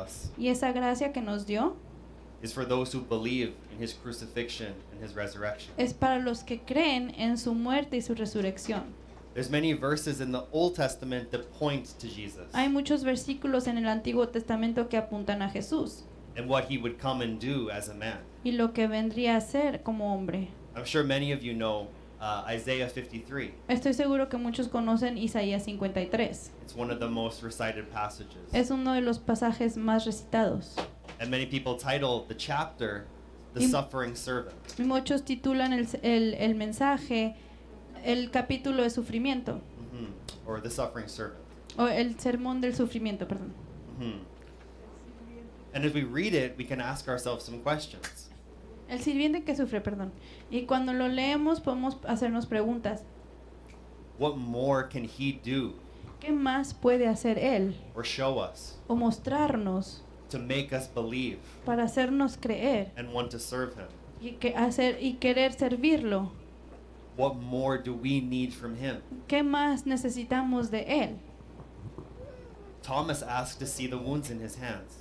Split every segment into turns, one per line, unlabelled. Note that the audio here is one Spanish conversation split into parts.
us
Y esa gracia que nos dio
is for those who believe in his crucifixion and his resurrection.
es para los que creen en su muerte y su resurrección.
There's many verses in the Old Testament that point to Jesus
Hay muchos versículos en el Antiguo Testamento que apuntan a Jesús
and what he would come and do as a man.
y lo que vendría a ser como hombre.
I'm sure many of you know Isaiah 53.
Estoy seguro que muchos conocen Isaías 53.
It's one of the most recited passages.
Es uno de los pasajes más recitados.
And many people title the chapter The
Y-
Suffering Servant.
Y muchos titulan el mensaje el capítulo de sufrimiento
Or The Suffering Servant.
o el sermón del sufrimiento, perdón.
And as we read it, we can ask ourselves some questions.
El sirviente que sufre, perdón. Y cuando lo leemos podemos hacernos preguntas.
What more can he do
¿Qué más puede hacer él
or show us
o mostrarnos
to make us believe
para hacernos creer
and want to serve him?
y querer servirlo?
What more do we need from him?
¿Qué más necesitamos de él?
Thomas asked to see the wounds in his hands.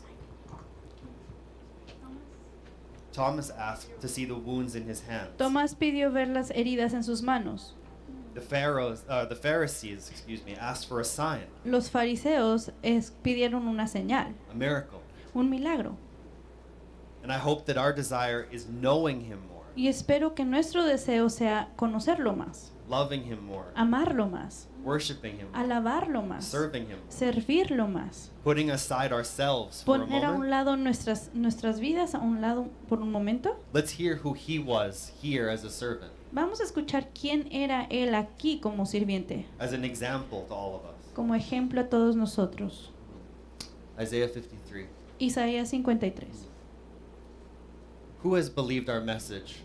Thomas asked to see the wounds in his hands.
Tomás pidió ver las heridas en sus manos.
The Pharisees, asked for a sign,
Los fariseos pidieron una señal,
a miracle.
un milagro.
And I hope that our desire is knowing him more,
Y espero que nuestro deseo sea conocerlo más,
loving him more,
amarlo más,
worshiping him more,
alabarlo más,
serving him more,
servirlo más,
putting aside ourselves for a
poner a un
moment.
lado nuestras vidas a un lado por un momento.
Let's hear who he was here as a servant,
Vamos a escuchar quién era él aquí como sirviente,
as an example to all of us.
como ejemplo a todos nosotros.
Isaiah 53.
Isaías 53.
Who has believed our message?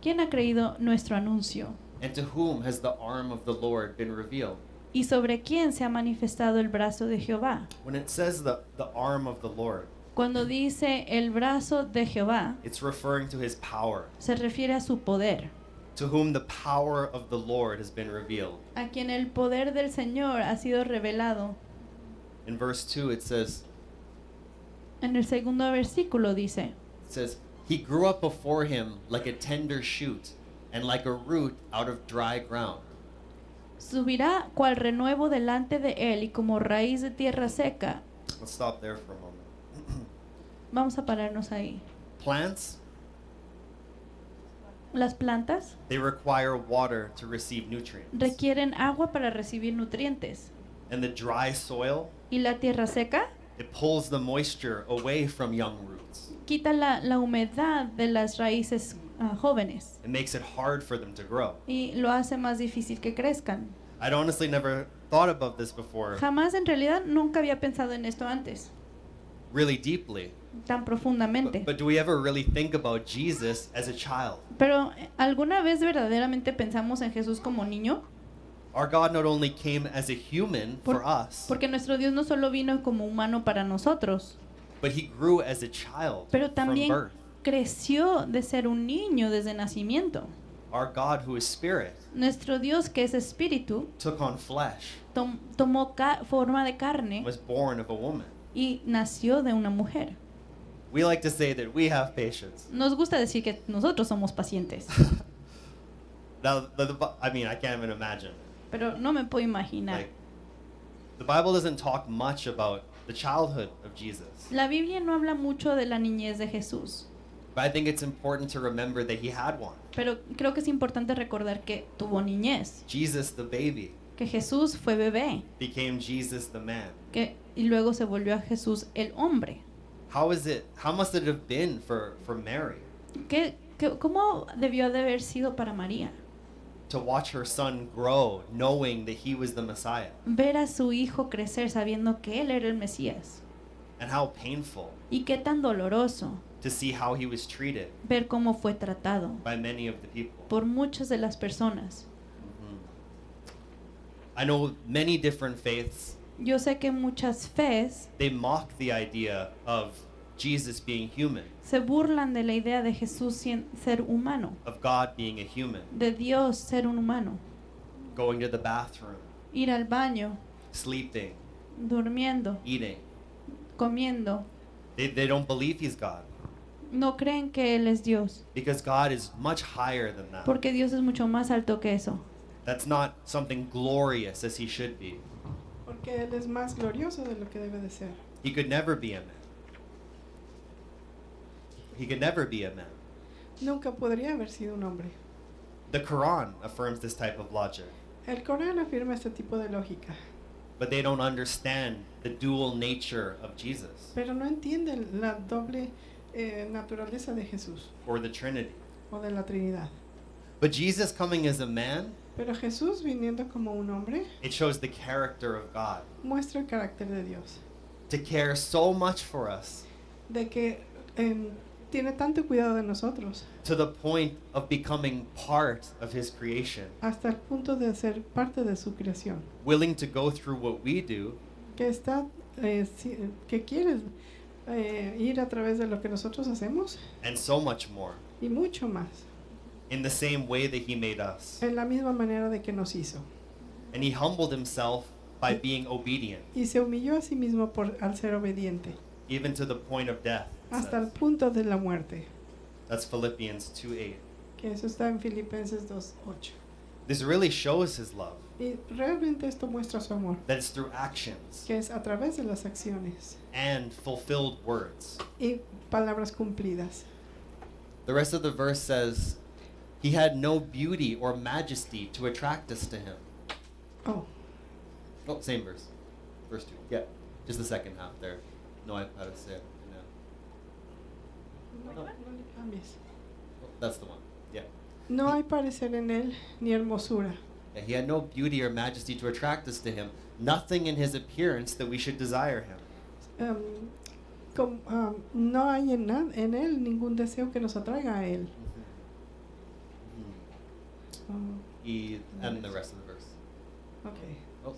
¿Quién ha creído nuestro anuncio?
And to whom has the arm of the Lord been revealed?
¿Y sobre quién se ha manifestado el brazo de Jehová?
When it says the arm of the Lord,
Cuando dice el brazo de Jehová,
it's referring to his power,
se refiere a su poder,
to whom the power of the Lord has been revealed.
a quien el poder del Señor ha sido revelado.
In verse 2 it says,
En el segundo versículo dice,
he grew up before him like a tender shoot and like a root out of dry ground.
subirá cual renuevo delante de él y como raíz de tierra seca.
Let's stop there for a moment.
Vamos a pararnos ahí.
Plants,
Las plantas
they require water to receive nutrients.
requieren agua para recibir nutrientes.
And the dry soil,
Y la tierra seca
it pulls the moisture away from young roots.
quita la humedad de las raíces jóvenes
It makes it hard for them to grow.
y lo hace más difícil que crezcan.
I'd honestly never thought about this before
Jamás en realidad nunca había pensado en esto antes,
really deeply.
tan profundamente.
But do we ever really think about Jesus as a child?
Pero ¿alguna vez verdaderamente pensamos en Jesús como niño?
Our God not only came as a human for us,
Porque nuestro Dios no solo vino como humano para nosotros,
but he grew as a child
pero
from
también
birth.
creció de ser un niño desde nacimiento.
Our God, who is spirit,
Nuestro Dios, que es espíritu,
took on flesh,
tomó forma de carne
was born of a woman.
y nació de una mujer.
We like to say that we have patience.
Nos gusta decir que nosotros somos pacientes,
Now, I can't even imagine.
pero no me puedo imaginar.
Like, the Bible doesn't talk much about the childhood of Jesus.
La Biblia no habla mucho de la niñez de Jesús,
But I think it's important to remember that he had one.
pero creo que es importante recordar que tuvo niñez,
Jesus the baby
que Jesús fue bebé,
became Jesus the man.
y luego se volvió a Jesús el hombre.
How must it have been for Mary
¿Cómo debió de haber sido para María?
to watch her son grow knowing that he was the Messiah?
Ver a su hijo crecer sabiendo que él era el Mesías.
And how painful
Y qué tan doloroso
to see how he was treated
ver cómo fue tratado
by many of the people.
por muchas de las personas.
I know many different faiths,
Yo sé que muchas fes
they mock the idea of Jesus being human,
se burlan de la idea de Jesús ser humano,
of God being a human,
de Dios ser un humano,
going to the bathroom,
ir al baño,
sleeping,
durmiendo,
eating.
comiendo.
They don't believe he's God
No creen que Él es Dios,
because God is much higher than that.
porque Dios es mucho más alto que eso.
That's not something glorious as he should be.
Porque Él es más glorioso de lo que debe de ser.
He could never be a man. He could never be a man.
Nunca podría haber sido un hombre.
The Quran affirms this type of logic,
El Corán afirma este tipo de lógica,
but they don't understand the dual nature of Jesus
pero no entienden la doble naturaleza de Jesús
or the Trinity.
o de la Trinidad.
But Jesus coming as a man,
Pero Jesús viniendo como un hombre
it shows the character of God.
muestra el carácter de Dios,
To care so much for us
de que tiene tanto cuidado de nosotros
to the point of becoming part of his creation,
hasta el punto de ser parte de su creación,
willing to go through what we do
que está que quiere ir a través de lo que nosotros hacemos
and so much more
y mucho más,
in the same way that he made us.
en la misma manera de que nos hizo,
And he humbled himself by being obedient,
y se humilló a sí mismo al ser obediente
even to the point of death. it
hasta el
says.
punto de la muerte,
That's Philippians 2:8.
que eso está en Filipenses 2:8.
This really shows his love,
Y realmente esto muestra su amor,
that it's through actions
que es a través de las acciones
and fulfilled words.
y palabras cumplidas.
The rest of the verse says, he had no beauty or majesty to attract us to him.
Oh,
Oh, same verse. Verse 2. Yeah, just the second half there. No, I how to say it.
no, no le cambies.
Oh, that's the one. Yeah.
No hay parecer en él ni hermosura.
Yeah. He had no beauty or majesty to attract us to him. Nothing in his appearance that we should desire him.
No hay en él ningún deseo que nos atraiga a él.
And the rest of the verse.
Okay.
Oh,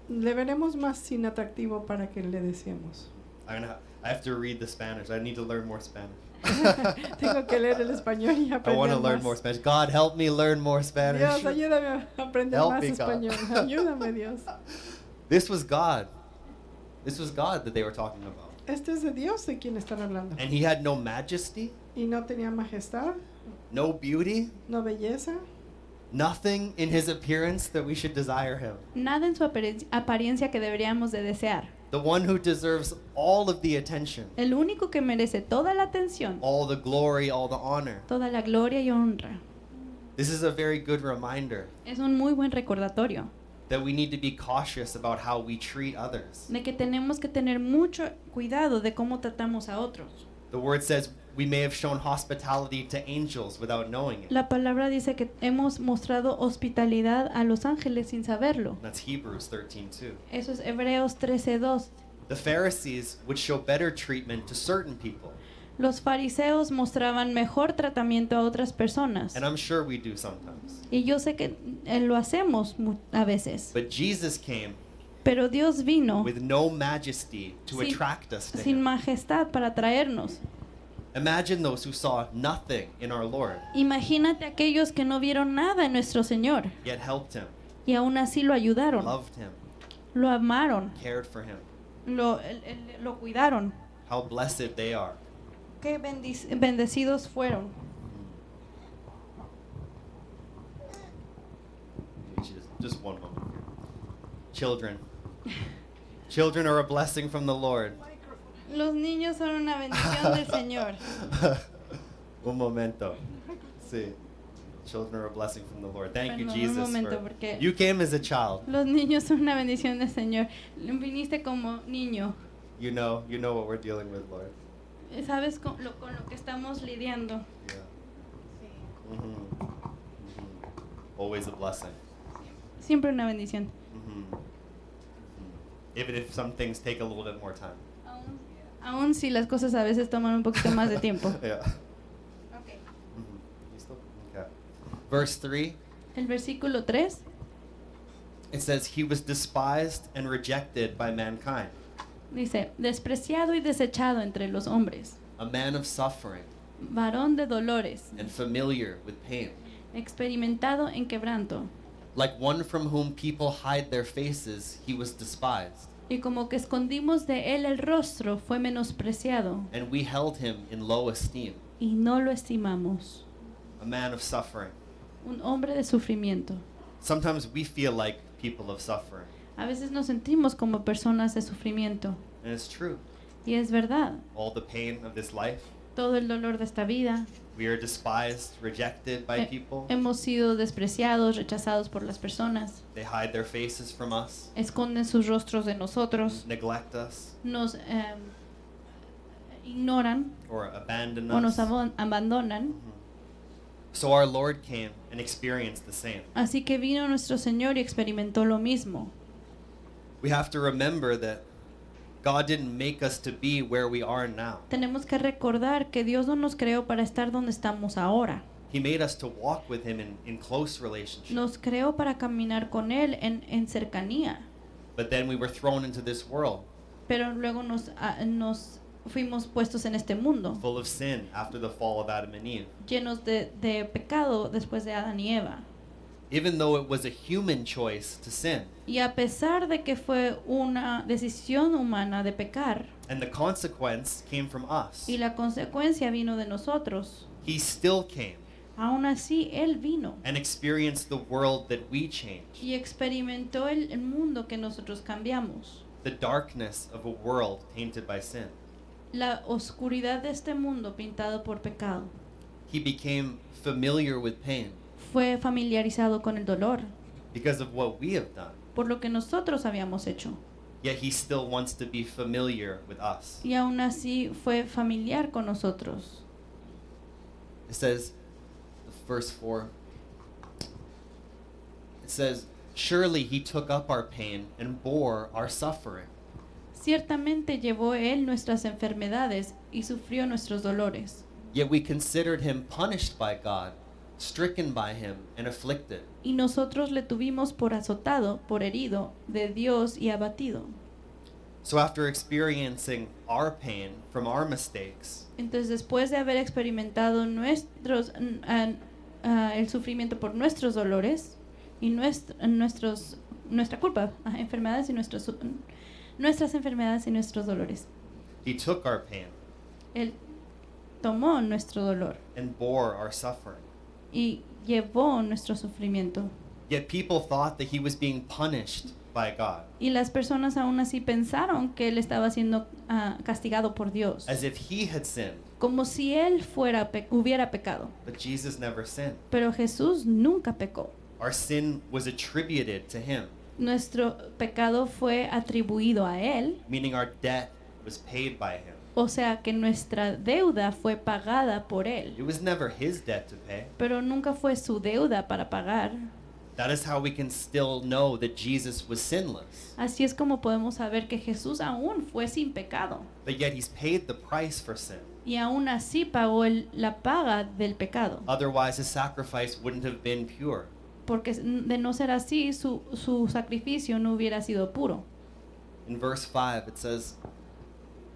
Le veremos más sin atractivo para que le deseemos.
I have to read the Spanish. I need to learn more Spanish.
Tengo que leer el español y
I want to
aprender
learn
más.
more Spanish. God, help me learn more Spanish.
Dios, ayúdame a aprender
Help
más
me, God.
español. Ayúdame, Dios.
This was God. This was God that they were talking about.
Este es de Dios de quien están hablando.
And he had no majesty,
Y no tenía majestad,
no beauty,
no belleza,
nothing in his appearance that we should desire him.
Nada en su apariencia que deberíamos de desear.
The one who deserves all of the attention,
El único que merece toda la atención,
all the glory, all the honor.
toda la gloria y honra.
This is a very good reminder
Es un muy buen recordatorio
that we need to be cautious about how we treat others.
de que tenemos que tener mucho cuidado de cómo tratamos a otros.
The word says we may have shown hospitality to angels without knowing it.
La palabra dice que hemos mostrado hospitalidad a los ángeles sin saberlo.
That's Hebrews 13:2.
Eso es Hebreos 13:2.
The Pharisees would show better treatment to certain people,
Los fariseos mostraban mejor tratamiento a otras personas.
and I'm sure we do sometimes.
Y yo sé que lo hacemos a veces.
But Jesus came
Pero Dios vino
with no majesty to
sin,
attract us to
sin
him.
majestad para traernos.
Imagine those who saw nothing in our Lord,
Imagínate aquellos que no vieron nada en nuestro Señor
yet helped him,
y aún así lo ayudaron,
loved him,
lo amaron,
cared for him.
lo cuidaron.
How blessed they are.
Qué bendecidos fueron.
Just one moment. Children. Children are a blessing from the Lord.
Los niños son una bendición del Señor.
Un momento. Sí. Children are a blessing from the Lord. Thank you,
Perdón, un
Jesus.
momento,
for-
porque-
You came as a child.
Los niños son una bendición del Señor. Viniste como niño.
You know what we're dealing with, Lord.
¿Sabes con lo que estamos lidiando?
Yeah. Mhm. Always a blessing.
Siempre una bendición.
Mhm. Even if some things take a little bit more time.
Aún si las cosas a veces toman un poquito más de tiempo.
Yeah.
Okay.
Listo? Okay. Verse 3,
El versículo 3
it says, he was despised and rejected by mankind,
dice, despreciado y desechado entre los hombres,
a man of suffering
varón de dolores,
and familiar with pain,
experimentado en quebranto.
like one from whom people hide their faces, he was despised,
Y como que escondimos de él el rostro, fue menospreciado
and we held him in low esteem.
y no lo estimamos.
A man of suffering.
Un hombre de sufrimiento.
Sometimes we feel like people of suffering,
A veces nos sentimos como personas de sufrimiento.
and it's true.
Y es verdad.
All the pain of this life,
Todo el dolor de esta vida.
we are despised, rejected by
Eh,
people.
Hemos sido despreciados, rechazados por las personas.
They hide their faces from us,
Esconden sus rostros de nosotros.
neglect us,
Nos ignoran
or abandon
o nos
us.
abandonan.
So our Lord came and experienced the same.
Así que vino nuestro Señor y experimentó lo mismo.
We have to remember that God didn't make us to be where we are now.
Tenemos que recordar que Dios no nos creó para estar donde estamos ahora.
He made us to walk with Him in close relationship.
Nos creó para caminar con Él en cercanía.
But then we were thrown into this world
Pero luego nos fuimos puestos en este mundo,
full of sin after the fall of Adam and Eve.
llenos de pecado después de Adán y Eva.
Even though it was a human choice to sin,
Y a pesar de que fue una decisión humana de pecar,
and the consequence came from us,
y la consecuencia vino de nosotros,
He still came
aún así Él vino
and experienced the world that we changed,
y experimentó el mundo que nosotros cambiamos.
the darkness of a world tainted by sin.
La oscuridad de este mundo pintado por pecado.
He became familiar with pain
Fue familiarizado con el dolor
because of what we have done.
por lo que nosotros habíamos hecho.
Yet He still wants to be familiar with us.
Y aún así fue familiar con nosotros.
It says, verse 4, it says, "Surely He took up our pain and bore our suffering."
Ciertamente llevó Él nuestras enfermedades y sufrió nuestros dolores.
Yet we considered Him punished by God, stricken by Him, and afflicted.
Y nosotros le tuvimos por azotado, por herido de Dios y abatido.
So after experiencing our pain from our mistakes,
Entonces, después de haber experimentado el sufrimiento por nuestros dolores y nuestra culpa, enfermedades y nuestras enfermedades y nuestros dolores,
He took our pain
Él tomó nuestro dolor
and bore our suffering.
y llevó nuestro sufrimiento.
Yet people thought that He was being punished by God,
Y las personas aún así pensaron que Él estaba siendo castigado por Dios,
as if He had sinned.
como si Él hubiera pecado.
But Jesus never sinned.
Pero Jesús nunca pecó.
Our sin was attributed to Him,
Nuestro pecado fue atribuido a Él,
meaning our debt was paid by Him.
o sea que nuestra deuda fue pagada por Él,
It was never His debt to pay.
pero nunca fue su deuda para pagar.
That is how we can still know that Jesus was sinless.
Así es como podemos saber que Jesús aún fue sin pecado
But yet He's paid the price for sin.
y aún así pagó la paga del pecado,
Otherwise, His sacrifice wouldn't have been pure.
porque de no ser así su sacrificio no hubiera sido puro.
In verse 5, it says,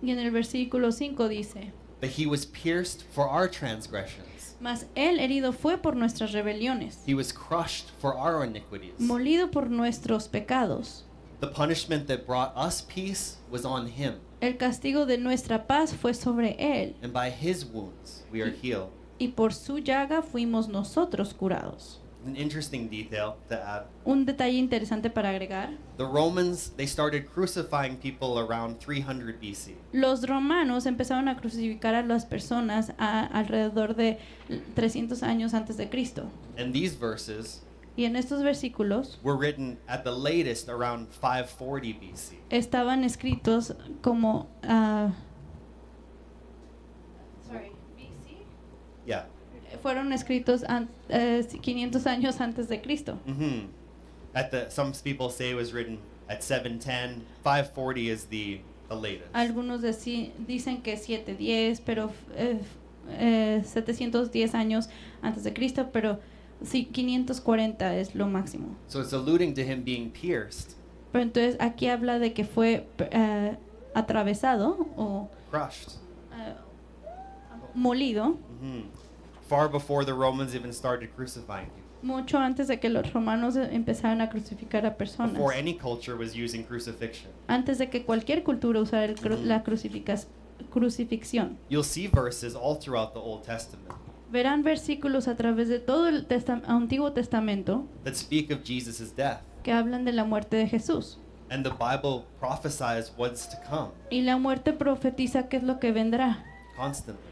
Y en el versículo 5 dice:
"But He was pierced for our transgressions.
Mas Él herido fue por nuestras rebeliones,
He was crushed for our iniquities.
molido por nuestros pecados.
The punishment that brought us peace was on Him,
El castigo de nuestra paz fue sobre Él,
and by His wounds we are healed."
y por su llaga fuimos nosotros curados.
An interesting detail to add.
Un detalle interesante para agregar:
The Romans, they started crucifying people around 300 BC.
los romanos empezaron a crucificar a las personas alrededor de 300 años antes de Cristo.
And these verses
Y en estos versículos
were written at the latest around 540 BC.
estaban escritos como
Yeah.
fueron escritos 500 años antes de Cristo.
Some people say it was written at 710. 540 is the latest.
Algunos dicen que 710, pero 710 años antes de Cristo, pero sí, 540 es lo máximo.
So it's alluding to Him being pierced,
Pero entonces aquí habla de que fue atravesado o
crushed.
molido
Far before the Romans even started crucifying people.
mucho antes de que los romanos empezaran a crucificar a personas,
before any culture was using crucifixion.
antes de que cualquier cultura usara la crucifixión.
You'll see verses all throughout the Old Testament
Verán versículos a través de todo el Antiguo Testamento
that speak of Jesus' death.
que hablan de la muerte de Jesús.
And the Bible prophesies what's to come
Y la muerte profetiza qué es lo que vendrá
constantly.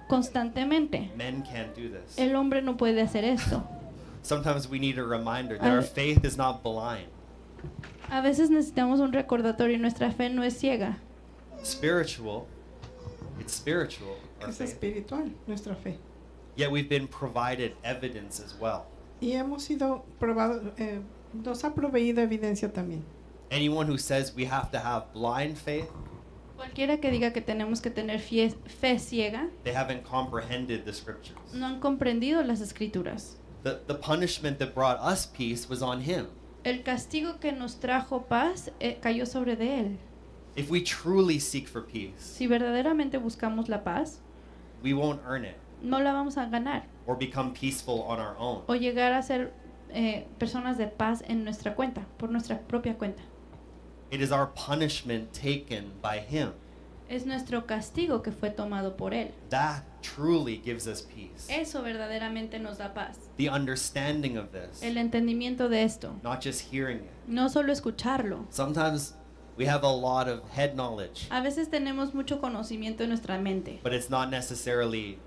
constantemente.
Men can't do this.
El hombre no puede hacer esto.
Sometimes we need a reminder that our faith is not blind.
A veces necesitamos un recordatorio y nuestra fe no es ciega.
Spiritual, it's spiritual, our
Es
faith.
espiritual nuestra fe.
Yet we've been provided evidence as well.
Y hemos sido probados, nos ha proveído evidencia también.
Anyone who says we have to have blind faith,
Cualquiera que diga que tenemos que tener fe ciega,
they haven't comprehended the scriptures.
no han comprendido las escrituras.
The punishment that brought us peace was on him.
El castigo que nos trajo paz cayó sobre de él.
If we truly seek for peace,
Si verdaderamente buscamos la paz,
we won't earn it
no la vamos a ganar
or become peaceful on our own.
o llegar a ser personas de paz en nuestra cuenta, por nuestra propia cuenta.
It is our punishment taken by him.
Es nuestro castigo que fue tomado por él.
That truly gives us peace.
Eso verdaderamente nos da paz.
The understanding of this,
El entendimiento de esto,
not just hearing it.
no solo escucharlo.
Sometimes we have a lot of head knowledge,
A veces tenemos mucho conocimiento en nuestra mente,
but it's not necessarily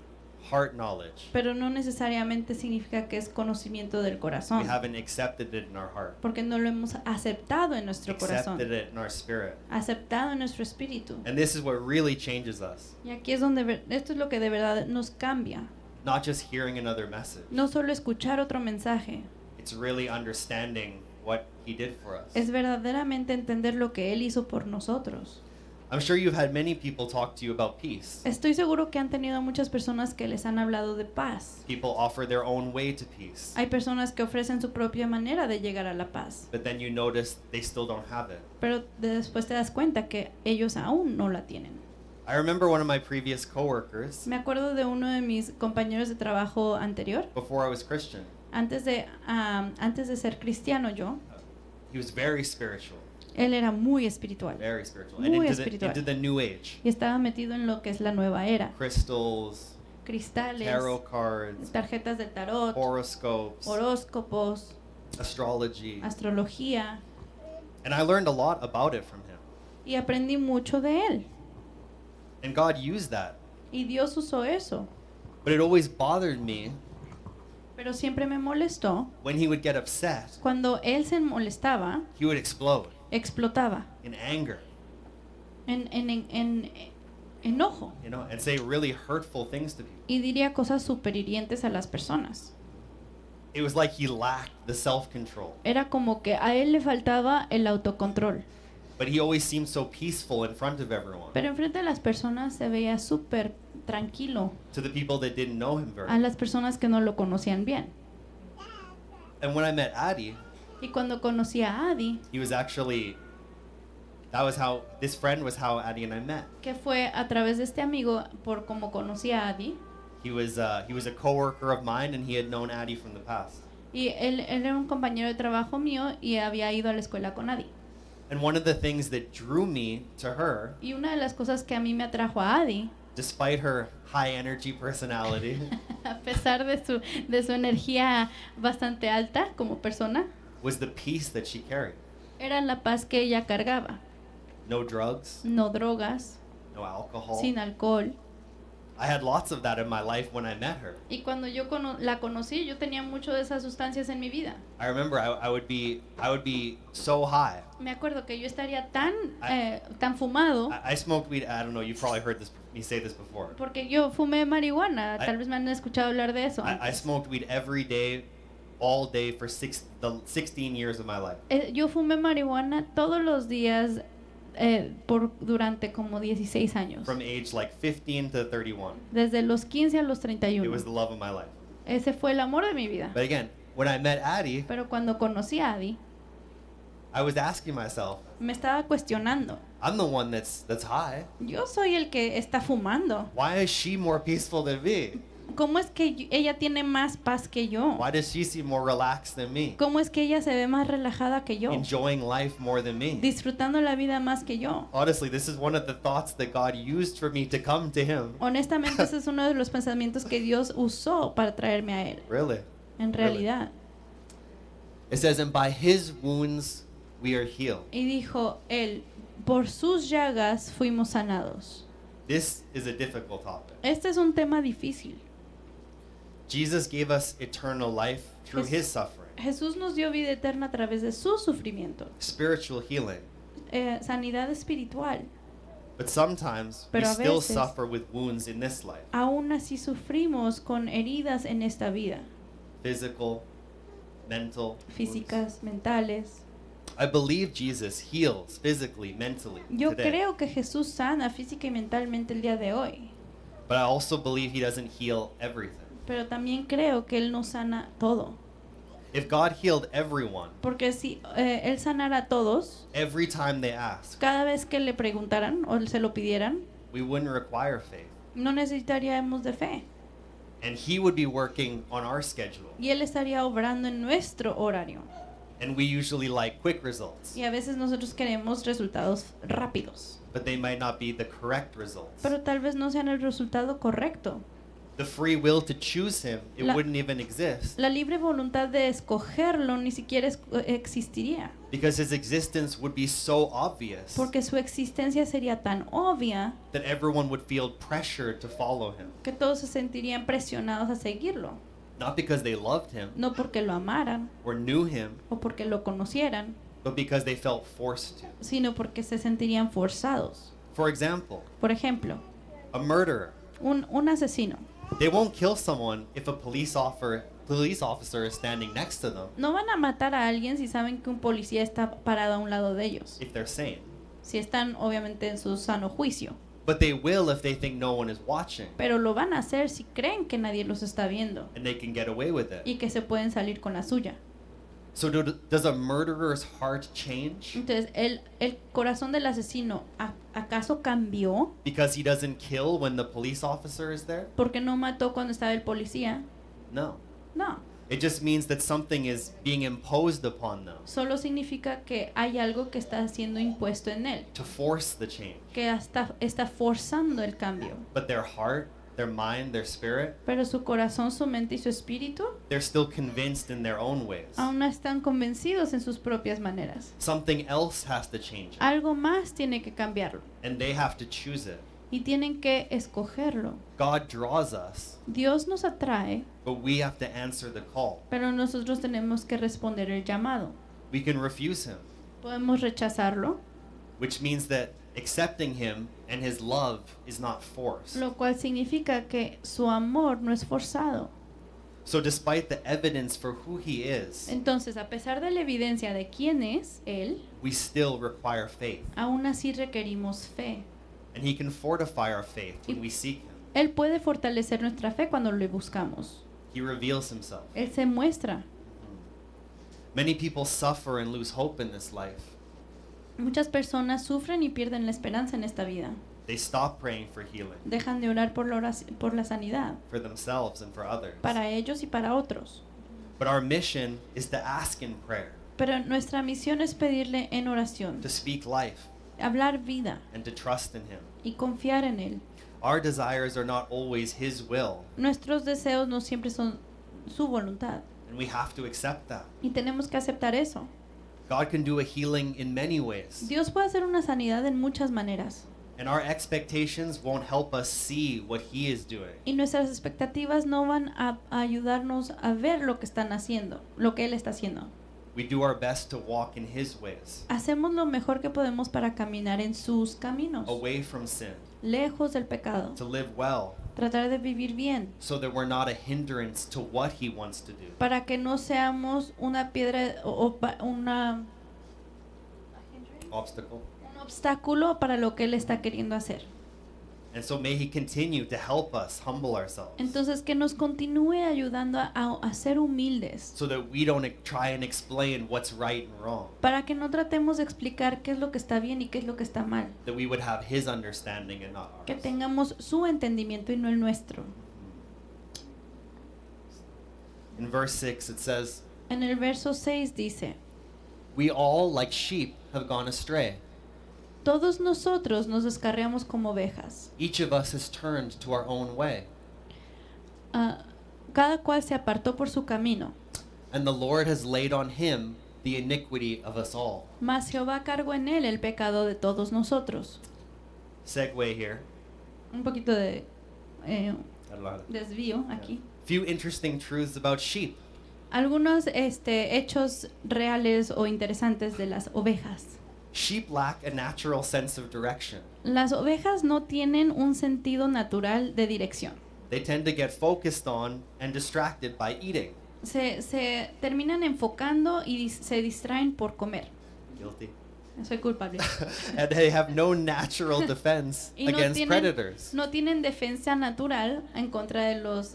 heart knowledge.
pero no necesariamente significa que es conocimiento del corazón,
We haven't accepted it in our heart,
porque no lo hemos aceptado en nuestro corazón,
accepted it in our spirit.
aceptado en nuestro espíritu.
And this is what really changes us.
Y aquí es donde esto es lo que de verdad nos cambia.
Not just hearing another message.
No solo escuchar otro mensaje,
It's really understanding what he did for us.
es verdaderamente entender lo que él hizo por nosotros.
I'm sure you've had many people talk to you about peace.
Estoy seguro que han tenido muchas personas que les han hablado de paz.
People offer their own way to peace,
Hay personas que ofrecen su propia manera de llegar a la paz,
but then you notice they still don't have it.
pero después te das cuenta que ellos aún no la tienen.
I remember one of my previous coworkers,
Me acuerdo de uno de mis compañeros de trabajo anterior,
before I was Christian.
antes de ser cristiano yo,
He was very spiritual,
él era muy espiritual
very spiritual,
Muy
and
espiritual.
into the new age.
y estaba metido en lo que es la nueva era.
Crystals,
Cristales,
tarot cards,
tarjetas de tarot,
horoscopes,
horóscopos,
astrology.
astrología,
And I learned a lot about it from him.
y aprendí mucho de él.
And God used that.
Y Dios usó eso,
But it always bothered me
pero siempre me molestó
when he would get upset,
cuando él se molestaba,
he would explode
explotaba
in anger,
en enojo
you know, and say really hurtful things to people.
y diría cosas súper hirientes a las personas.
It was like he lacked the self-control.
Era como que a él le faltaba el autocontrol,
But he always seemed so peaceful in front of everyone.
pero enfrente de las personas se veía súper tranquilo,
To the people that didn't know him very
a
well.
las personas que no lo conocían bien.
And when I met Addie,
Y cuando conocí a Adi,
he was actually, this friend was how Addie and I met.
que fue a través de este amigo, por como conocí a Adi,
He was a coworker of mine, and he had known Addie from the past.
y él era un compañero de trabajo mío y había ido a la escuela con Adi.
And one of the things that drew me to her,
Y una de las cosas que a mí me atrajo a Adi,
despite her high energy personality,
a pesar de su energía bastante alta como persona,
was the peace that she carried.
era la paz que ella cargaba.
No drugs,
No drogas,
no alcohol.
sin alcohol.
I had lots of that in my life when I met her.
Y cuando yo la conocí, yo tenía mucho de esas sustancias en mi vida.
I remember I would be so high.
Me acuerdo que yo estaría tan fumado,
I smoked weed. I don't know. You've probably heard me say this before.
porque yo fumé marihuana. Tal vez me han escuchado hablar de eso.
I smoked weed every day, all day for the 16 years of my life.
Yo fumé marihuana todos los días durante como 16 años.
From age like 15 to 31.
Desde los 15 a los
It
31.
was the love of my life.
Ese fue el amor de mi vida.
But again, when I met Addie,
Pero cuando conocí a Adi,
I was asking myself,
me estaba cuestionando.
I'm the one that's high.
Yo soy el que está fumando.
Why is she more peaceful than me?
¿Cómo es que ella tiene más paz que yo?
Why does she seem more relaxed than me?
¿Cómo es que ella se ve más relajada que yo?
Enjoying life more than me?
Disfrutando la vida más que yo.
Honestly, this is one of the thoughts that God used for me to come to Him.
Honestamente, ese es uno de los pensamientos que Dios usó para traerme a Él.
Really?
En realidad.
It says, and by His wounds we are healed.
Y dijo Él, por sus llagas fuimos sanados.
This is a difficult topic.
Este es un tema difícil.
Jesus gave us eternal life through
Jes-
His suffering,
Jesús nos dio vida eterna a través de su sufrimiento,
spiritual healing.
sanidad espiritual.
But sometimes we
Pero a
still
veces-
suffer with wounds in this life.
Aún así sufrimos con heridas en esta vida,
Physical, mental. wounds.
físicas, mentales.
I believe Jesus heals physically, mentally
Yo
today.
creo que Jesús sana física y mentalmente el día de hoy,
But I also believe He doesn't heal everything.
pero también creo que Él no sana todo.
If God healed everyone,
Porque si Él sanara a todos,
every time they ask,
cada vez que le preguntaran o se lo pidieran,
we wouldn't require faith.
no necesitaríamos de fe.
And He would be working on our schedule.
Y Él estaría obrando en nuestro horario.
And we usually like quick results,
Y a veces nosotros queremos resultados rápidos,
but they might not be the correct results.
pero tal vez no sean el resultado correcto.
The free will to choose Him, it
La-
wouldn't even exist
La libre voluntad de escogerlo ni siquiera existiría,
because His existence would be so obvious
porque su existencia sería tan obvia
that everyone would feel pressure to follow Him.
que todos se sentirían presionados a seguirlo,
Not because they loved Him
no porque lo amaran
or knew Him,
o porque lo conocieran,
but because they felt forced to.
sino porque se sentirían forzados.
For example,
Por ejemplo,
a murderer.
un asesino
They won't kill someone if a police officer is standing next to them
no van a matar a alguien si saben que un policía está parado a un lado de ellos,
if they're sane.
si están obviamente en su sano juicio.
But they will if they think no one is watching
Pero lo van a hacer si creen que nadie los está viendo
and they can get away with it.
y que se pueden salir con la suya.
So does a murderer's heart change
Entonces, el corazón del asesino, ¿acaso cambió
because he doesn't kill when the police officer is there?
porque no mató cuando estaba el policía?
No.
No,
It just means that something is being imposed upon them
solo significa que hay algo que está siendo impuesto en él,
to force the change.
que está forzando el cambio.
But their heart, their mind, their spirit,
Pero su corazón, su mente y su espíritu
they're still convinced in their own ways.
aún no están convencidos en sus propias maneras.
Something else has to change it,
Algo más tiene que cambiarlo
and they have to choose it.
y tienen que escogerlo.
God draws us,
Dios nos atrae,
but we have to answer the call.
pero nosotros tenemos que responder el llamado.
We can refuse Him,
Podemos rechazarlo,
which means that accepting Him and His love is not forced.
lo cual significa que su amor no es forzado.
So despite the evidence for who He is,
Entonces, a pesar de la evidencia de quién es Él,
we still require faith.
aún así requerimos fe.
And He can fortify our faith when we seek Him.
Él puede fortalecer nuestra fe cuando le buscamos.
He reveals Himself.
Él se muestra.
Many people suffer and lose hope in this life.
Muchas personas sufren y pierden la esperanza en esta vida.
They stop praying for healing
Dejan de orar por por la sanidad,
for themselves and for others.
para ellos y para otros.
But our mission is to ask in prayer,
Pero nuestra misión es pedirle en oración,
to speak life,
hablar vida
and to trust in Him.
y confiar en Él.
Our desires are not always His will,
Nuestros deseos no siempre son su voluntad
and we have to accept that.
y tenemos que aceptar eso.
God can do a healing in many ways,
Dios puede hacer una sanidad en muchas maneras
and our expectations won't help us see what He is doing.
y nuestras expectativas no van a ayudarnos a ver lo que están haciendo, lo que Él está haciendo.
We do our best to walk in His ways,
Hacemos lo mejor que podemos para caminar en sus caminos,
away from sin,
lejos del pecado,
to live well,
tratar de vivir bien,
so that we're not a hindrance to what He wants to do.
para que no seamos una piedra un
Obstacle.
obstáculo para lo que Él está queriendo hacer.
And so may He continue to help us humble ourselves,
Entonces, que nos continúe ayudando a ser humildes,
so that we don't try and explain what's right and wrong,
para que no tratemos de explicar qué es lo que está bien y qué es lo que está mal,
that we would have His understanding and not
que
ours.
tengamos su entendimiento y no el nuestro.
In verse 6, it says,
En el verso 6 dice,
"We all, like sheep, have gone astray.
todos nosotros nos descarriamos como ovejas.
Each of us has turned to our own way.
Cada cual se apartó por su camino.
And the Lord has laid on him the iniquity of us all."
Mas Jehová cargó en él el pecado de todos nosotros.
Segue here.
Un poquito de
I don't know how to-
desvío aquí.
Few interesting truths about sheep.
Algunos hechos reales o interesantes de las ovejas.
Sheep lack a natural sense of direction.
Las ovejas no tienen un sentido natural de dirección.
They tend to get focused on and distracted by eating.
Se terminan enfocando y se distraen por comer.
Guilty.
Soy culpable.
And they have no natural defense
Y no
against
tienen,
predators.
no tienen defensa natural en contra de los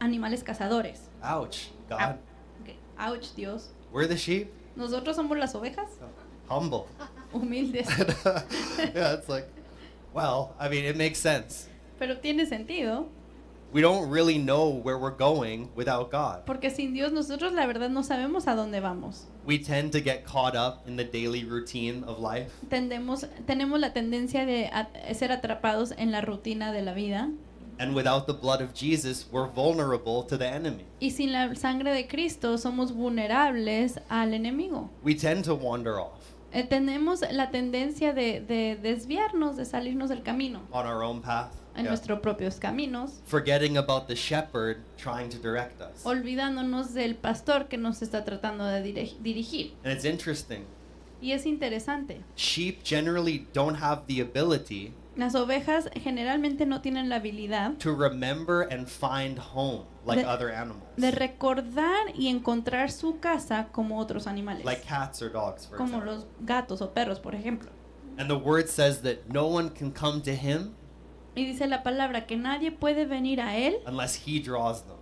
animales cazadores.
Ouch, God.
Ok, ouch, Dios.
We're the sheep.
Nosotros somos las ovejas
Humble.
humildes.
Yeah, it's like, well, I mean, it makes sense.
Pero tiene sentido,
We don't really know where we're going without God.
porque sin Dios nosotros la verdad no sabemos a dónde vamos.
We tend to get caught up in the daily routine of life.
Tenemos la tendencia de ser atrapados en la rutina de la vida.
And without the blood of Jesus, we're vulnerable to the enemy.
Y sin la sangre de Cristo somos vulnerables al enemigo.
We tend to wander off
Tenemos la tendencia de desviarnos, de salirnos del camino,
on our own path,
en
yeah,
nuestros propios caminos,
forgetting about the shepherd trying to direct us.
olvidándonos del pastor que nos está tratando de dirigir.
And it's interesting.
Y es interesante.
Sheep generally don't have the ability
Las ovejas generalmente no tienen la habilidad
to remember and find home like
De-
other animals,
de recordar y encontrar su casa como otros animales,
like cats or dogs, for
como
example.
los gatos o perros, por ejemplo.
And the word says that no one can come to him
Y dice la palabra que nadie puede venir a él
unless he draws them.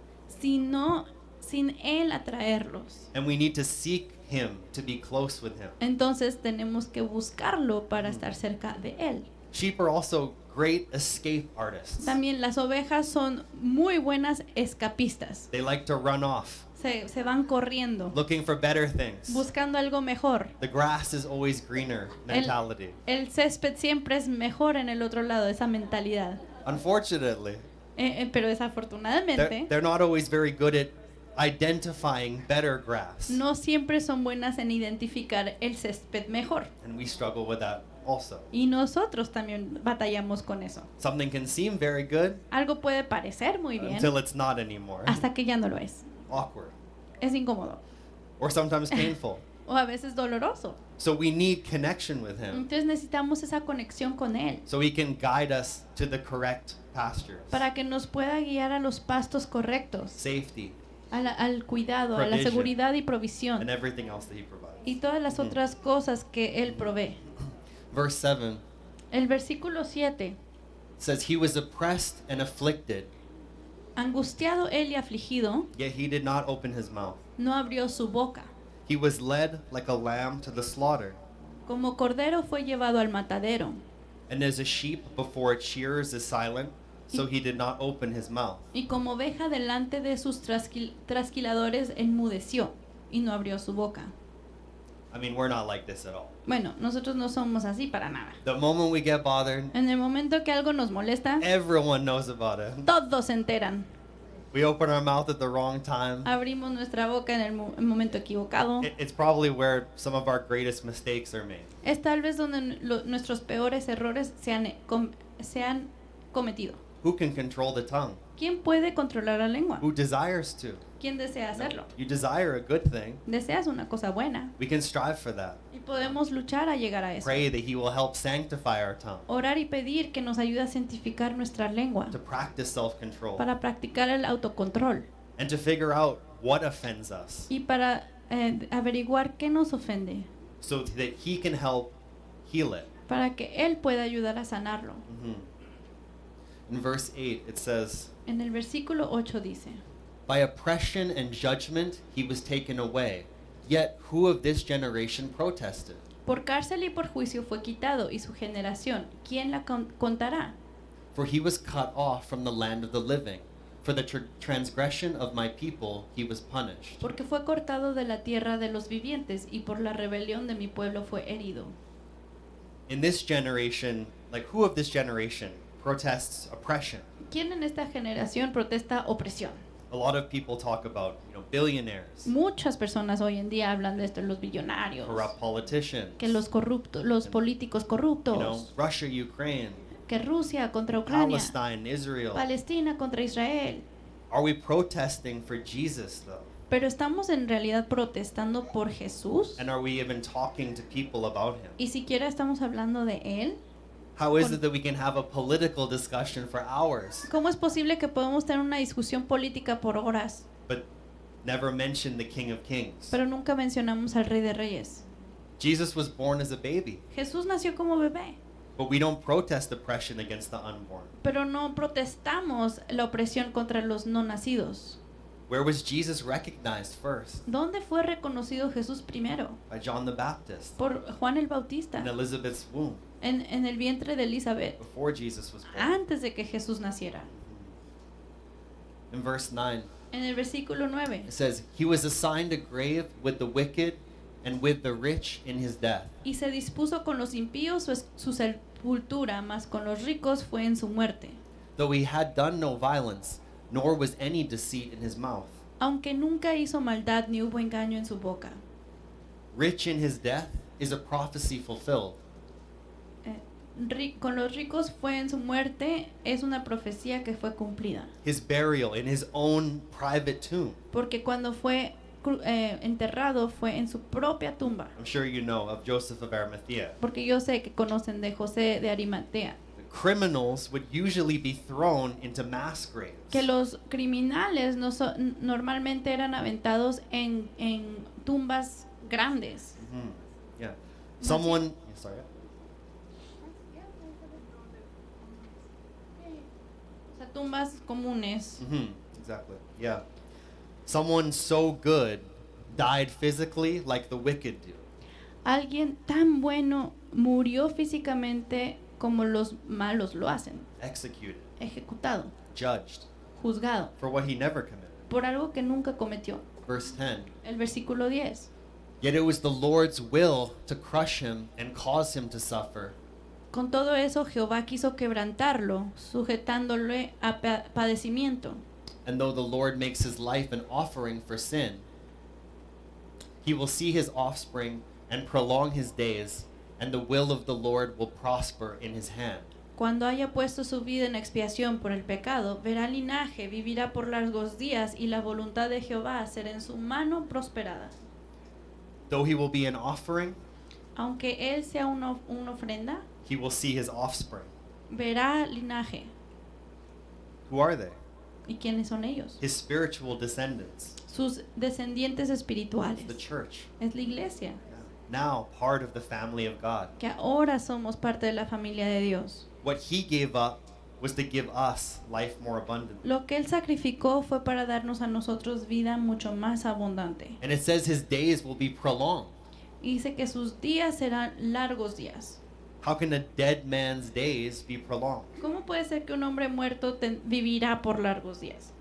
sin él atraerlos.
And we need to seek him to be close with him.
Entonces tenemos que buscarlo para estar cerca de él.
Sheep are also great escape artists.
También las ovejas son muy buenas escapistas.
They like to run off,
Se van corriendo,
looking for better things.
buscando algo mejor.
The grass is always greener mentality.
El césped siempre es mejor en el otro lado, esa mentalidad.
Unfortunately,
Pero desafortunadamente,
they're not always very good at identifying better grass.
no siempre son buenas en identificar el césped mejor.
And we struggle with that also.
Y nosotros también batallamos con eso.
Something can seem very good
Algo puede parecer muy bien
until it's not anymore.
hasta que ya no lo es.
Awkward.
Es incómodo
Or sometimes painful.
o a veces doloroso.
So we need connection with him
Entonces necesitamos esa conexión con Él
so he can guide us to the correct pastures.
para que nos pueda guiar a los pastos correctos,
Safety
al cuidado, a la
Provision.
seguridad y
and
provisión
everything else that he provides.
y todas las otras cosas que Él provee.
Verse 7
El versículo 7.
says, "He was oppressed and afflicted,
Angustiado Él y afligido,
yet he did not open his mouth.
no abrió su boca.
He was led like a lamb to the slaughter,
Como cordero fue llevado al matadero,
and as a sheep before its shearers is silent, so he did not open his mouth.
y como oveja delante de sus trasquiladores enmudeció y no abrió su boca.
I mean, we're not like this at all.
Bueno, nosotros no somos así para nada.
The moment we get bothered,
En el momento que algo nos molesta,
everyone knows about it.
todos se enteran.
We open our mouth at the wrong time.
Abrimos nuestra boca en el momento equivocado.
It's probably where some of our greatest mistakes are made.
Es tal vez donde nuestros peores errores se han cometido.
Who can control the tongue?
¿Quién puede controlar la lengua?
Who desires to?
¿Quién desea hacerlo?
You desire a good thing.
Deseas una cosa buena
We can strive for that.
y podemos luchar a llegar a eso.
Pray that he will help sanctify our tongue,
Orar y pedir que nos ayude a santificar nuestra lengua
to practice self-control,
para practicar el autocontrol
and to figure out what offends us,
y para averiguar qué nos ofende,
so that he can help heal it.
para que Él pueda ayudar a sanarlo.
Mhm. In verse 8, it says,
En el versículo 8 dice,
"By oppression and judgment he was taken away. Yet who of this generation protested?
por cárcel y por juicio fue quitado, y su generación, ¿quién la contará?
For he was cut off from the land of the living. For the transgression of my people he was punished.
Porque fue cortado de la tierra de los vivientes, y por la rebelión de mi pueblo fue herido.
In this generation, like who of this generation protests oppression?
¿Quién en esta generación protesta opresión?
A lot of people talk about, billionaires,
Muchas personas hoy en día hablan de esto, los billonarios,
corrupt politicians,
que los corruptos, los políticos corruptos,
Russia, Ukraine,
que Rusia contra Ucrania,
Palestine, Israel.
Palestina contra Israel.
Are we protesting for Jesus though?
Pero estamos en realidad protestando por Jesús,
And are we even talking to people about him?
y siquiera estamos hablando de él.
How is it that we can have a political discussion for hours
¿Cómo es posible que podamos tener una discusión política por horas,
but never mention the King of Kings?
pero nunca mencionamos al Rey de Reyes?
Jesus was born as a baby,
Jesús nació como bebé,
but we don't protest oppression against the unborn.
pero no protestamos la opresión contra los no nacidos.
Where was Jesus recognized first?
¿Dónde fue reconocido Jesús primero?
By John the Baptist
Por Juan el Bautista,
in Elizabeth's womb
en el vientre de Elizabeth,
before Jesus was born.
antes de que Jesús naciera.
In verse 9,
En el versículo 9,
it says, He was assigned a grave with the wicked and with the rich in his death.
y se dispuso con los impíos su sepultura, mas con los ricos fue en su muerte.
Though he had done no violence, nor was any deceit in his mouth.
Aunque nunca hizo maldad ni hubo engaño en su boca.
Rich in his death is a prophecy fulfilled.
Con los ricos fue en su muerte, es una profecía que fue cumplida.
His burial in his own private tomb.
Porque cuando fue enterrado fue en su propia tumba.
I'm sure you know of Joseph of Arimathea.
Porque yo sé que conocen de José de Arimatea.
Criminals would usually be thrown into mass graves.
Que los criminales normalmente eran aventados en tumbas grandes.
Yeah. Someone. Sorry.
O sea, tumbas comunes.
Exactly. Yeah. Someone so good died physically like the wicked do.
Alguien tan bueno murió físicamente como los malos lo hacen.
Executed,
Ejecutado,
judged
juzgado,
for what he never committed.
por algo que nunca cometió.
Verse 10.
El versículo 10.
Yet it was the Lord's will to crush him and cause him to suffer.
Con todo eso, Jehová quiso quebrantarlo, sujetándole a padecimiento.
And though the Lord makes his life an offering for sin, he will see his offspring and prolong his days, and the will of the Lord will prosper in his hand.
Cuando haya puesto su vida en expiación por el pecado, verá linaje, vivirá por largos días, y la voluntad de Jehová será en su mano prosperada.
Though he will be an offering,
Aunque él sea una ofrenda,
he will see his offspring.
verá linaje.
Who are they?
¿Y quiénes son ellos?
His spiritual descendants,
Sus descendientes espirituales.
the church.
Es la iglesia,
Now part of the family of God.
que ahora somos parte de la familia de Dios.
What he gave up was to give us life more abundantly.
Lo que él sacrificó fue para darnos a nosotros vida mucho más abundante.
And it says his days will be prolonged.
Y dice que sus días serán largos días.
How can a dead man's days be prolonged?
¿Cómo puede ser que un hombre muerto vivirá por largos días?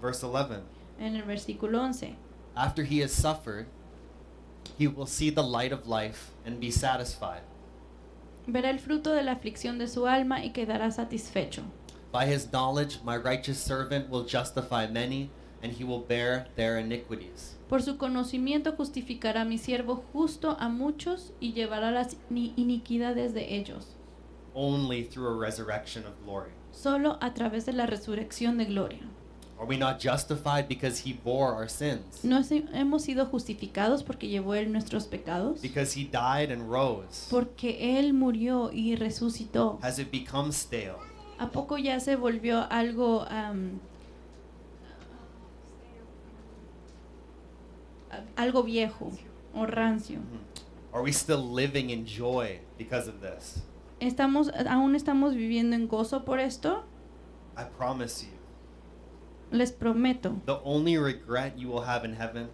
Verse 11.
En el versículo 11.
After he has suffered, he will see the light of life and be satisfied.
Verá el fruto de la aflicción de su alma y quedará satisfecho.
By his knowledge, my righteous servant will justify many, and he will bear their iniquities.
Por su conocimiento justificará a mi siervo justo a muchos y llevará las iniquidades de ellos.
Only through a resurrection of glory.
Solo a través de la resurrección de gloria.
Are we not justified because he bore our sins?
¿No hemos sido justificados porque llevó él nuestros pecados?
Because he died and rose?
Porque él murió y resucitó.
Has it become stale?
¿A poco ya se volvió algo algo viejo o rancio?
Are we still living in joy because of this?
¿Aún estamos viviendo en gozo por esto?
I promise you,
Les prometo,
the only regret you will have in heaven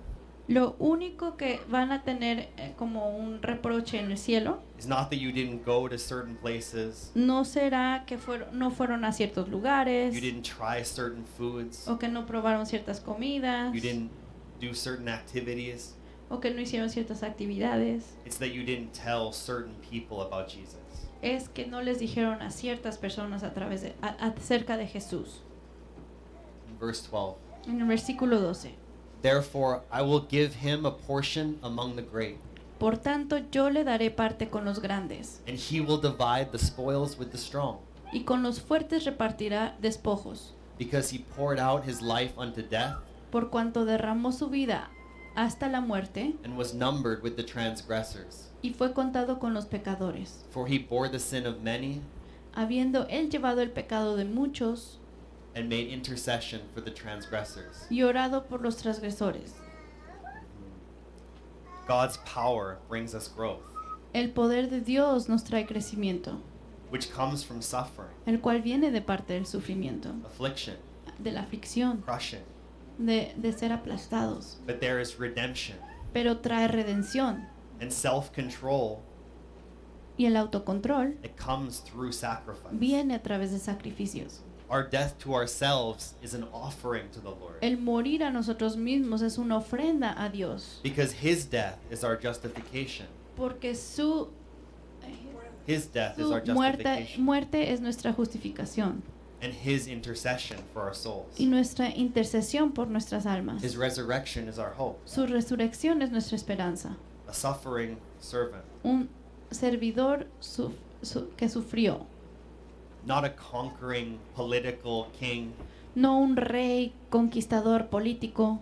Lo único que van a tener como un reproche en el cielo
is not that you didn't go to certain places,
no será que no fueron a ciertos lugares
you didn't try certain foods,
o que no probaron ciertas comidas
you didn't do certain activities.
o que no hicieron ciertas actividades.
It's that you didn't tell certain people about Jesus.
Es que no les dijeron a ciertas personas acerca de Jesús.
In verse 12.
En el versículo 12.
Therefore, I will give him a portion among the great,
Por tanto, yo le daré parte con los grandes,
and he will divide the spoils with the strong,
y con los fuertes repartirá despojos,
because he poured out his life unto death,
por cuanto derramó su vida hasta la muerte,
and was numbered with the transgressors.
y fue contado con los pecadores.
For he bore the sin of many,
Habiendo él llevado el pecado de muchos,
and made intercession for the transgressors.
y orado por los transgresores.
God's power brings us growth,
El poder de Dios nos trae crecimiento,
which comes from suffering,
el cual viene de parte del sufrimiento,
affliction,
de la aflicción,
crushing.
de ser aplastados.
But there is redemption
Pero trae redención,
and self-control
y el autocontrol
that comes through sacrifice.
viene a través de sacrificios.
Our death to ourselves is an offering to the Lord,
El morir a nosotros mismos es una ofrenda a Dios,
because his death is our justification.
porque su
His death is our
muerte,
justification,
muerte es nuestra justificación
and his intercession for our souls.
y nuestra intercesión por nuestras almas.
His resurrection is our hope.
Su resurrección es nuestra esperanza.
A suffering servant,
Un servidor que sufrió,
not a conquering political king.
no un rey conquistador político.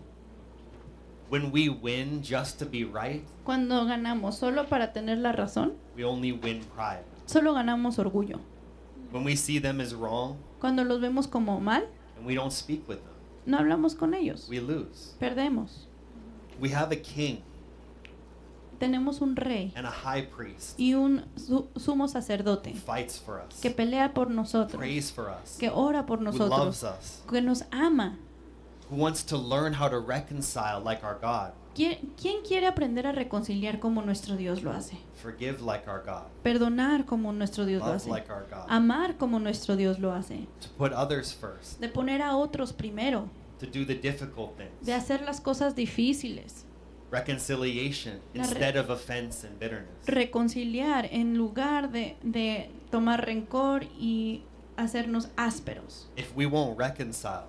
When we win just to be right,
Cuando ganamos solo para tener la razón,
we only win pride.
solo ganamos orgullo.
When we see them as wrong
Cuando los vemos como mal,
and we don't speak with them,
no hablamos con ellos.
we lose.
Perdemos.
We have a king
Tenemos un rey
and a high priest
y un sumo
who
sacerdote
fights for us,
que pelea por nosotros,
prays for us,
que ora por
who loves
nosotros,
us,
que nos ama.
who wants to learn how to reconcile like our God,
¿Quién quiere aprender a reconciliar como nuestro Dios lo hace?
forgive like our God,
Perdonar como nuestro Dios lo
love
hace.
like our God,
Amar como nuestro Dios lo hace.
to put others first,
De poner a otros primero.
to do the difficult
De
things,
hacer las cosas difíciles.
reconciliation
La re-
instead of offense and bitterness.
Reconciliar en lugar de tomar rencor y hacernos ásperos.
If we won't reconcile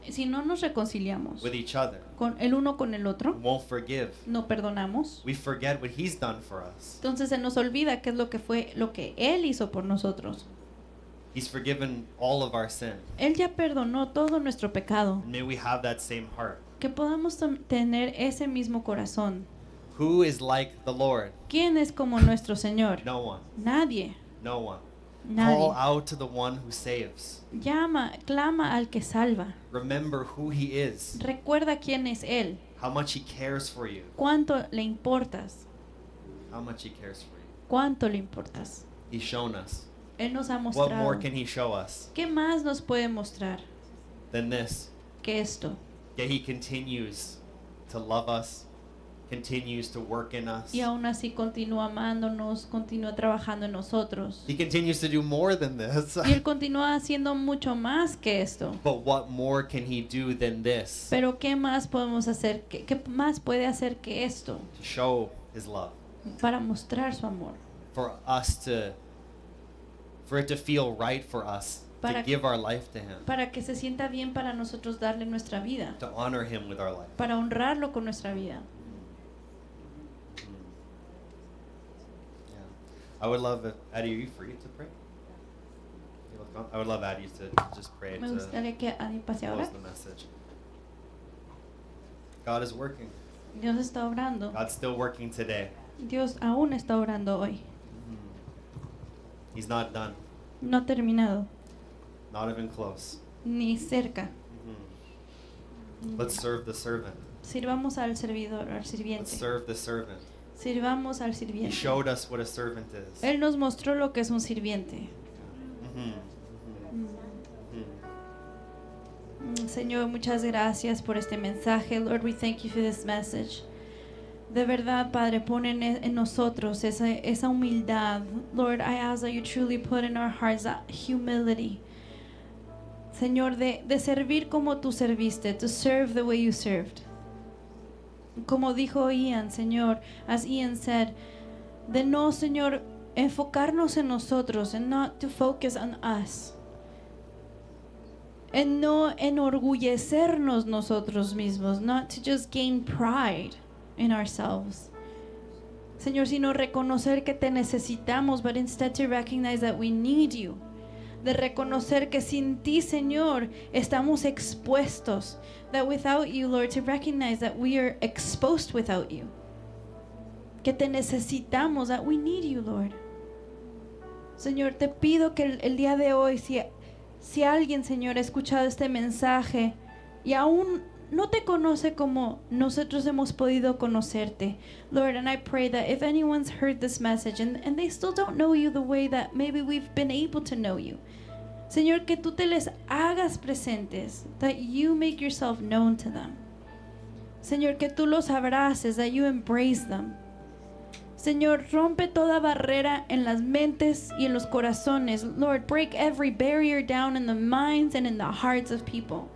Si no nos reconciliamos
with each other,
con el uno con el otro,
won't forgive,
no perdonamos,
we forget what he's done for us.
entonces se nos olvida qué es lo que Él hizo por nosotros.
He's forgiven all of our sin.
Él ya perdonó todo nuestro pecado.
And may we have that same heart.
Que podamos tener ese mismo corazón.
Who is like the Lord?
¿Quién es como nuestro Señor?
No one.
Nadie.
No one.
Nadie.
Call out to the one who saves.
Clama al que salva.
Remember who he is,
Recuerda quién es Él.
how much he cares for you,
Cuánto le importas.
how much he cares for you.
Cuánto le importas.
He's shown us.
Él nos ha
What
mostrado.
more can he show us
¿Qué más nos puede mostrar
than this?
que esto?
Yet he continues to love us, continues to work in us.
Y aún así continúa amándonos, continúa trabajando en nosotros.
He continues to do more than this.
Y Él continúa haciendo mucho más que esto.
But what more can he do than this
Pero ¿qué más podemos hacer? ¿Qué más puede hacer que esto?
to show his love?
Para mostrar su amor.
For it to feel right for us to
Para-
give our life to him,
Para que se sienta bien para nosotros darle nuestra vida.
to honor him with our life.
Para honrarlo con nuestra vida.
Yeah. I would love if Addie, are you free to pray? You will come? I would love Addie to just pray
Me
to
gustaría que Adi pase ahora.
close the message. God is working.
Dios está obrando.
God's still working today.
Dios aún está obrando hoy.
He's not done,
No ha terminado.
not even close.
Ni cerca.
Let's serve the servant.
Sirvamos al servidor, al
Let's
sirviente.
serve the servant.
Sirvamos al
He
sirviente.
showed us what a servant is.
Él nos mostró lo que es un sirviente.
Mhm. Mhm. Mhm.
Señor, muchas gracias por este mensaje. Lord, we thank you for this message. De verdad, Padre, pon en nosotros esa humildad. Lord, I ask that you truly put in our hearts that humility. Señor, de servir como tú serviste, to serve the way you served. Como dijo Ian, Señor, as Ian said, de no, Señor, enfocarnos en nosotros, and not to focus on us. En no enorgullecernos nosotros mismos, not to just gain pride in ourselves. Señor, sino reconocer que te necesitamos, but instead to recognize that we need you. De reconocer que sin ti, Señor, estamos expuestos. That without you, Lord, to recognize that we are exposed without you. Que te necesitamos, that we need you, Lord. Señor, te pido que el día de hoy, si alguien, Señor, ha escuchado este mensaje y aún no te conoce como nosotros hemos podido conocerte, Lord, and I pray that if anyone's heard this message and they still don't know you the way that maybe we've been able to know you, Señor, que tú te les hagas presentes, that you make yourself known to them. Señor, que tú los abraces, that you embrace them. Señor, rompe toda barrera en las mentes y en los corazones. Lord, break every barrier down in the minds and in the hearts of people.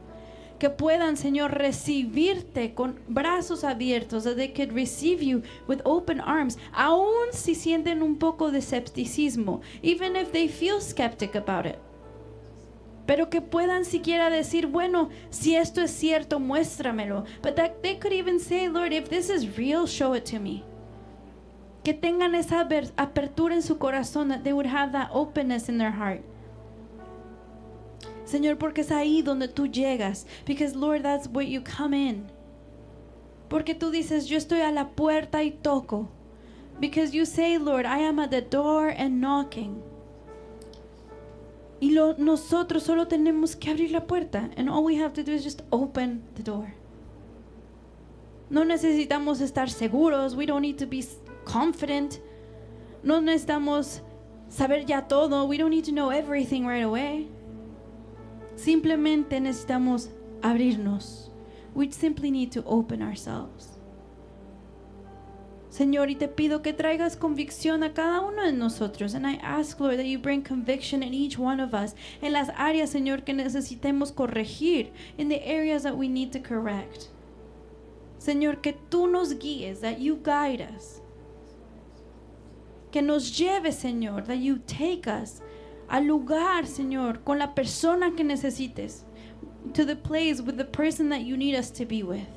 Que puedan, Señor, recibirte con brazos abiertos, that they could receive you with open arms, aun si sienten un poco de escepticismo, even if they feel skeptic about it. Pero que puedan siquiera decir, bueno, si esto es cierto, muéstramelo. But that they could even say, Lord, if this is real, show it to me. Que tengan esa apertura en su corazón, that they would have that openness in their heart. Señor, porque es ahí donde tú llegas. Because, Lord, that's where you come in. Porque tú dices, yo estoy a la puerta y toco. Because you say, Lord, I am at the door and knocking. Y nosotros solo tenemos que abrir la puerta. And all we have to do is just open the door. No necesitamos estar seguros. We don't need to be confident. No necesitamos saber ya todo. We don't need to know everything right away. Simplemente necesitamos abrirnos. We simply need to open ourselves. Señor, y te pido que traigas convicción a cada uno de nosotros. And I ask, Lord, that you bring conviction in each one of us. En las áreas, Señor, que necesitemos corregir. In the areas that we need to correct. Señor, que tú nos guíes, that you guide us. Que nos lleves, Señor, that you take us al lugar, Señor, con la persona que necesites. To the place with the person that you need us to be with.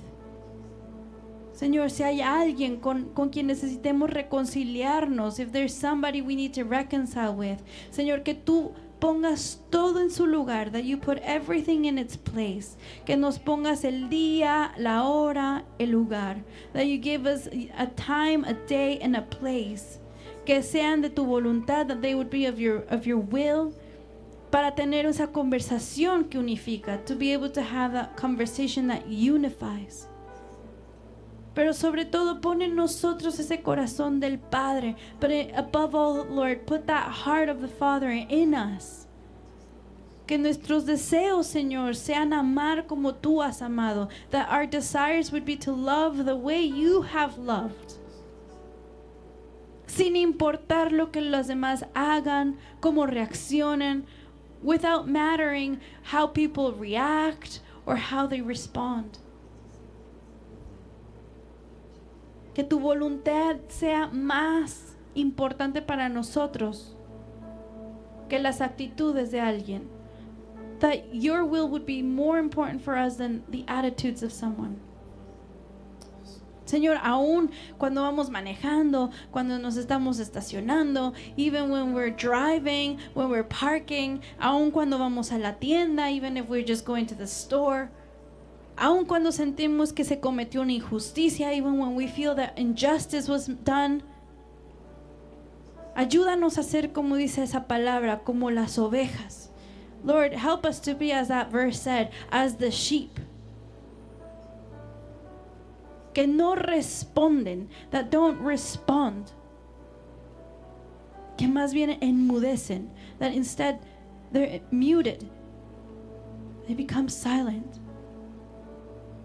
Señor, si hay alguien con quien necesitemos reconciliarnos, if there's somebody we need to reconcile with, Señor, que tú pongas todo en su lugar, that you put everything in its place, que nos pongas el día, la hora, el lugar, that you give us a time, a day, and a place, que sean de tu voluntad, that they would be of your will, para tener esa conversación que unifica, to be able to have that conversation that unifies. Pero sobre todo pon en nosotros ese corazón del Padre. But above all, Lord, put that heart of the Father in us. Que nuestros deseos, Señor, sean amar como tú has amado. That our desires would be to love the way you have loved. Sin importar lo que los demás hagan, cómo reaccionen, without mattering how people react or how they respond. Que tu voluntad sea más importante para nosotros que las actitudes de alguien. That your will would be more important for us than the attitudes of someone. Señor, aún cuando vamos manejando, cuando nos estamos estacionando, even when we're driving, when we're parking, aún cuando vamos a la tienda, even if we're just going to the store, aun cuando sentimos que se cometió una injusticia, even when we feel that injustice was done, ayúdanos a ser, como dice esa palabra, como las ovejas. Lord, help us to be, as that verse said, as the sheep. Que no responden, that don't respond. Que más bien enmudecen, that instead they're muted. They become silent.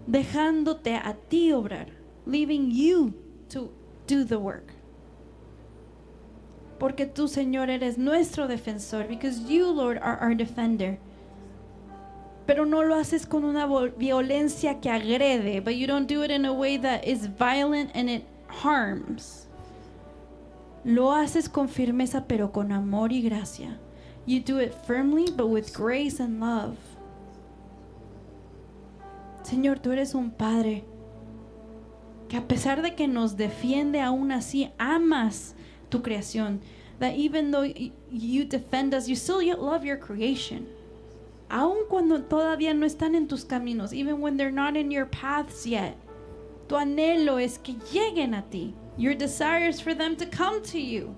dejándote a ti obrar, leaving you to do the work. Porque tú, Señor, eres nuestro defensor, because you, Lord, are our defender. Pero no lo haces con una violencia que agrede, but you don't do it in a way that is violent and it harms. Lo haces con firmeza, pero con amor y gracia. You do it firmly, but with grace and love. Señor, tú eres un Padre que a pesar de que nos defiende, aún así amas tu creación. That even though you defend us, you still yet love your creation. Aun cuando todavía no están en tus caminos, even when they're not in your paths yet. Tu anhelo es que lleguen a ti. Your desire is for them to come to you.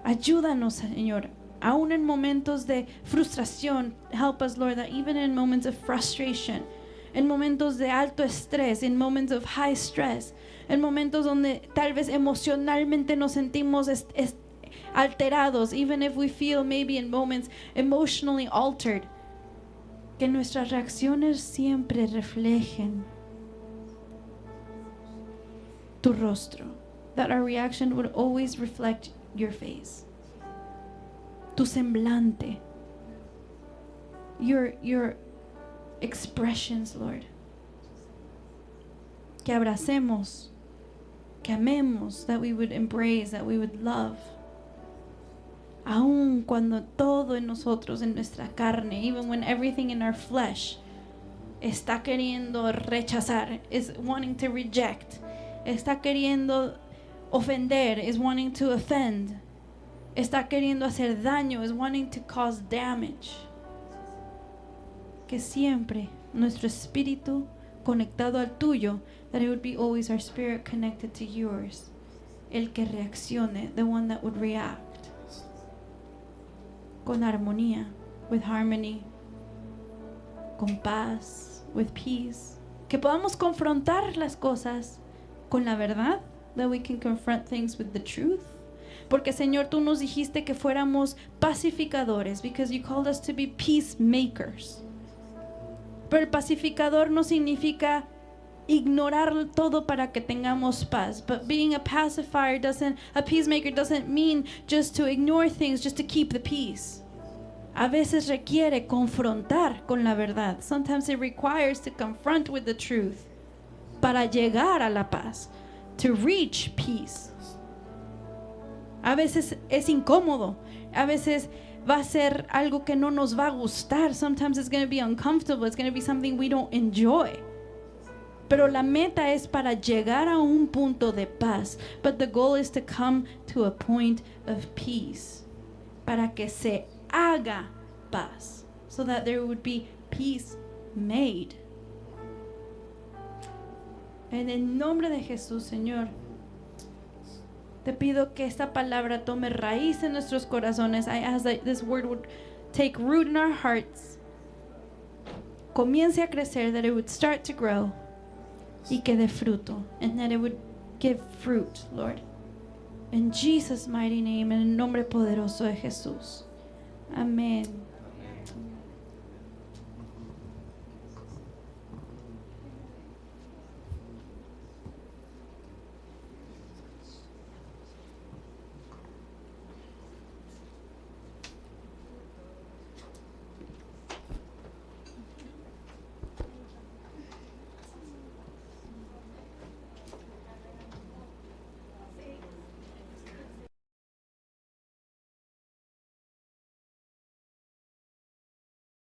Ayúdanos, Señor, aún en momentos de frustración. Help us, Lord, that even in moments of frustration, en momentos de alto estrés, in moments of high stress, en momentos donde tal vez emocionalmente nos sentimos alterados, even if we feel maybe in moments emotionally altered, que nuestras reacciones siempre reflejen tu rostro, that our reaction would always reflect your face, tu semblante, your expressions, Lord. Que abracemos, que amemos, that we would embrace, that we would love. Aun cuando todo en nosotros, en nuestra carne, even when everything in our flesh está queriendo rechazar, is wanting to reject, está queriendo ofender, is wanting to offend, está queriendo hacer daño, is wanting to cause damage. Que siempre nuestro espíritu conectado al tuyo, that it would be always our spirit connected to yours, el que reaccione, the one that would react con armonía, with harmony, con paz, with peace. Que podamos confrontar las cosas con la verdad, that we can confront things with the truth. Porque, Señor, tú nos dijiste que fuéramos pacificadores, because you called us to be peacemakers. Pero el pacificador no significa ignorar todo para que tengamos paz. But being a peacemaker doesn't mean just to ignore things, just to keep the peace. A veces requiere confrontar con la verdad. Sometimes it requires to confront with the truth para llegar a la paz, to reach peace. A veces es incómodo. A veces va a ser algo que no nos va a gustar. Sometimes it's going to be uncomfortable. It's going to be something we don't enjoy. Pero la meta es para llegar a un punto de paz. But the goal is to come to a point of peace. Para que se haga paz. So that there would be peace made. En el nombre de Jesús, Señor, te pido que esta palabra tome raíz en nuestros corazones. I ask that this word would take root in our hearts. Comience a crecer, that it would start to grow. Y que dé fruto, and that it would give fruit, Lord. In Jesus' mighty name, en el nombre poderoso de Jesús. Amén.